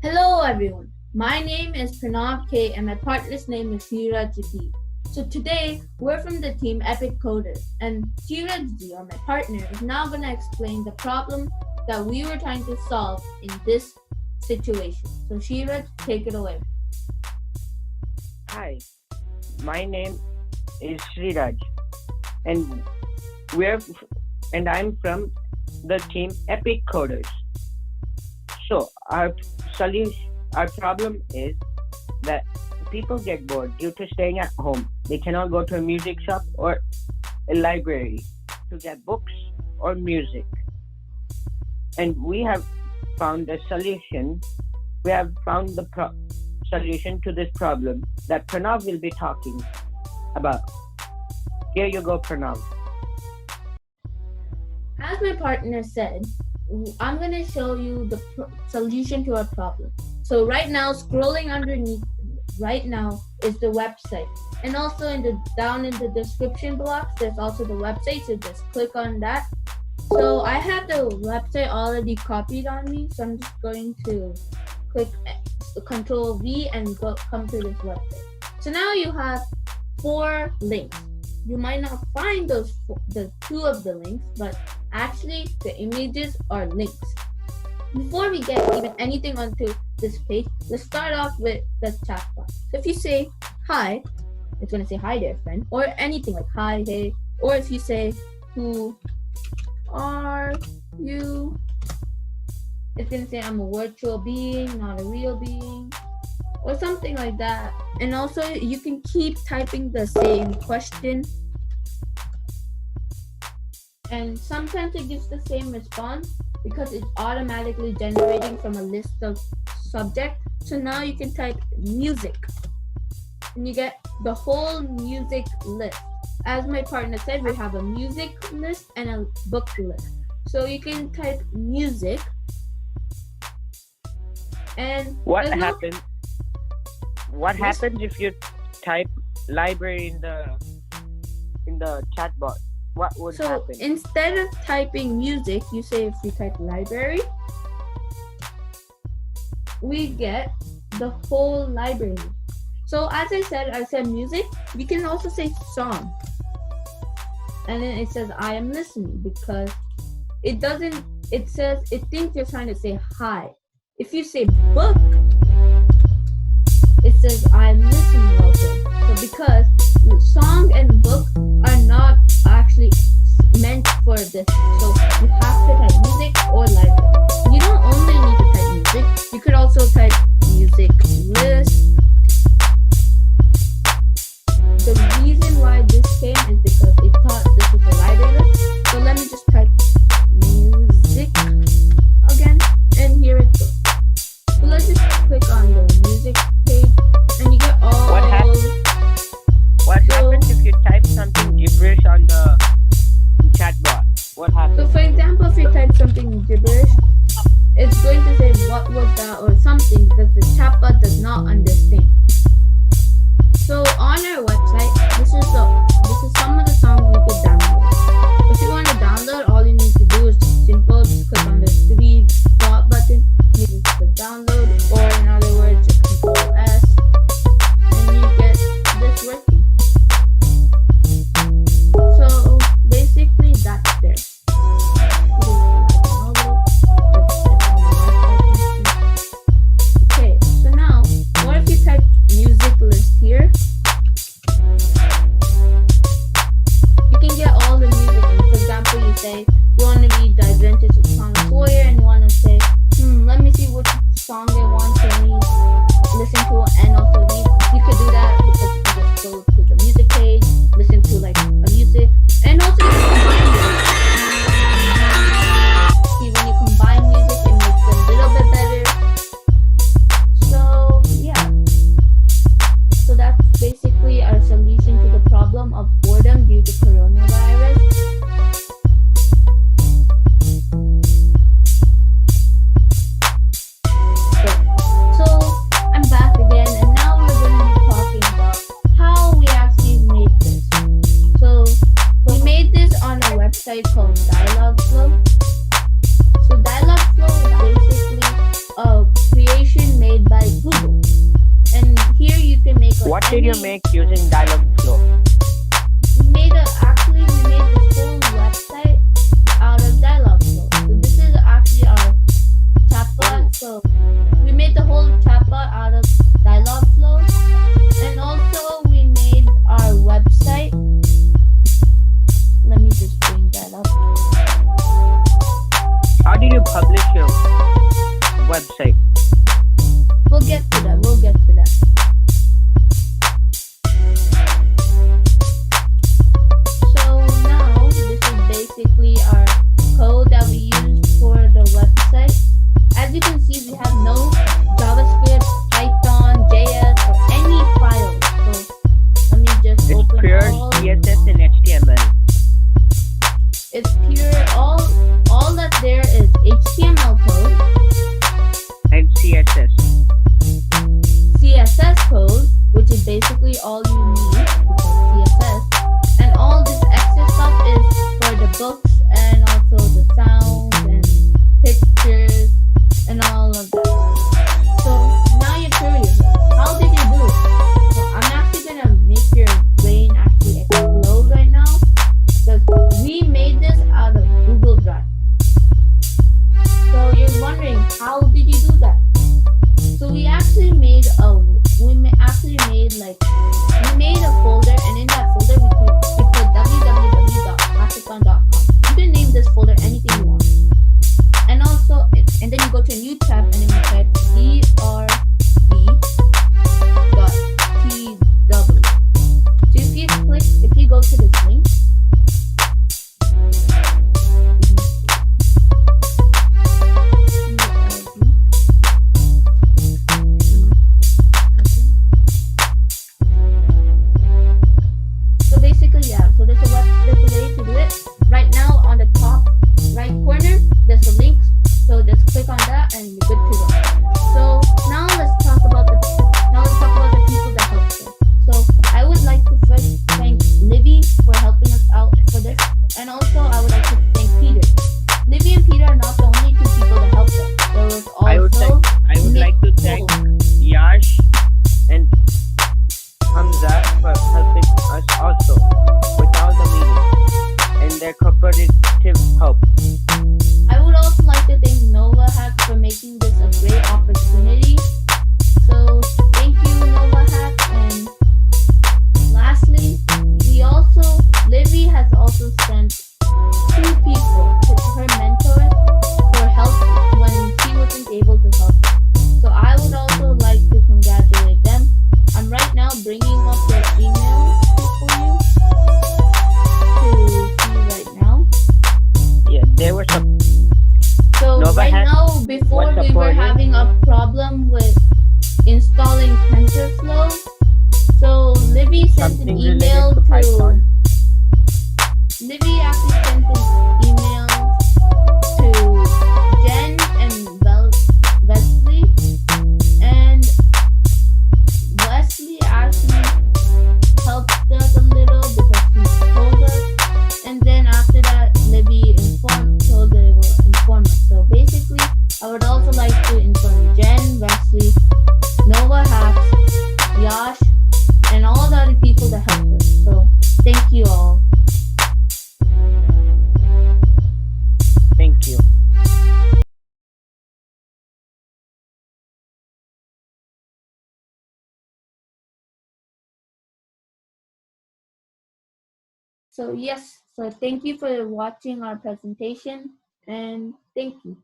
Hello everyone, my name is Pranav K and my partner's name is Siraj D. So today we're from the team Epic Coders and Siraj D, or my partner, is now going to explain the problem that we were trying to solve in this situation. So Siraj, take it away. Hi, my name is Sriraj, and we're and I'm from the team Epic Coders. So our problem is that people get bored due to staying at home. They cannot go to a music shop or a library to get books or music. And we have found a solution. We have found the solution to this problem that Pranav will be talking about. Here you go, Pranav. As my partner said, I'm going to show you the solution to our problem. So right now, scrolling underneath right now is the website. And also down in the description box, there's also the website. So just click on that. So I have the website already copied on me. So I'm just going to click Control V and come to this website. So now you have 4 links. You might not find the 2 of the links, but actually the images are links. Before we get even anything onto this page, let's start off with the chat box. So if you say hi, it's going to say hi there, friend, or anything like hi, hey, or if you say who are you, it's going to say I'm a virtual being, not a real being, or something like that. And also you can keep typing the same question, and sometimes it gives the same response because it's automatically generating from a list of subject. So now you can type music and you get the whole music list. As my partner said, we have a music list and a book list. So you can type music, and What happens if you type library in the chat box? What would happen? So instead of typing music, you say if you type library, we get the whole library. So as I said music. We can also say song. And then it says I am listening because it thinks you're trying to say hi. If you say book, it says I'm listening also. So because song and book are not actually meant for this, so you have to type music or library. You don't only need to type music, you could also type music list. The reason why this came is because it thought this was a library list. So let me just type music again, and here it goes. So let's just click on the music page and you get all. What happens if you type something gibberish on the chat box? What happens? So for example, if you type something gibberish, it's going to say what was that or something because the chatbot does not understand. So on our website, this is some of the songs you could download. If you want to download, all you need to do is simple, just click on the 3 dot button, you just click download, or in other words, just Control S, and you get this working. So basically that's there. Okay, so now what if you type music list here? You can get all the music, and for example you say you want to read Divergence of Song Foyer and you want to say let me see which song they want to read, listen to, and also read. You could do that because you can just go to the music page, listen to like a music, and also you can combine music. See, when you combine music, it makes it a little bit better. So yeah, so that's basically our solution to the problem of boredom due to coronavirus. So for What did you any. make using Dialogflow? We made this whole website out of Dialogflow. So this is actually our chatbot. So we made the whole chatbot out of Dialogflow, and also we made our website. Let me just bring that up. How did you publish your website? We'll get to that. We'll get to that. So now this is basically our code that we use for the website. As you can see, we have no JavaScript, Python, JS, or any files. So let me just It's open pure all. CSS and HTML. It's pure. All that there is HTML code, And CSS. CSS code, which is basically all you need because CSS, and all this extra stuff is for the books and also the sounds and pictures and all of that. So now you're curious, how did you do it? So I'm actually gonna make your brain actually explode right now because we made this out of Google Drive. So you're wondering, how did you do that? So we actually made a folder, and in that folder we put www.hackathon.com. You can name this folder anything you want. And also, and then you go to a new tab and then you type drb.tw. So if you go to this link, so basically, yeah. So there's a way to do it. Right now, on the top right corner, there's a link. So just click on that, and you're good to go. So now let's talk about the people that helped us. So I would like to first thank Livy for helping us out for this, and also I would like to thank Peter. Livy and Peter are not the only two people that helped us. There was also I would like to thank Yash and Hamza for helping us also with all the meetings and their cooperative help. I would also like to thank Nova Hack for making this a great opportunity. So thank you, Nova Hack. And lastly, Livy has also sent two people, her mentors, for help when she wasn't able to help her. So I would also like to congratulate them. I'm right now bringing up their email for you to see right now. Yeah, there were some. So Nova right Hack now, before was we were supported. having a problem with installing TensorFlow, so Livy sent an Something email related to Python. Livy actually sent an email to Jen and Wesley, and Wesley actually helped us a little because he told us, and then after that, Livy they will inform us. So basically, I would also like to inform Jen, Wesley, Nova Hacks, Yash, and all the other people that helped us. So thank you all. Thank you. So yes, so thank you for watching our presentation, and thank you.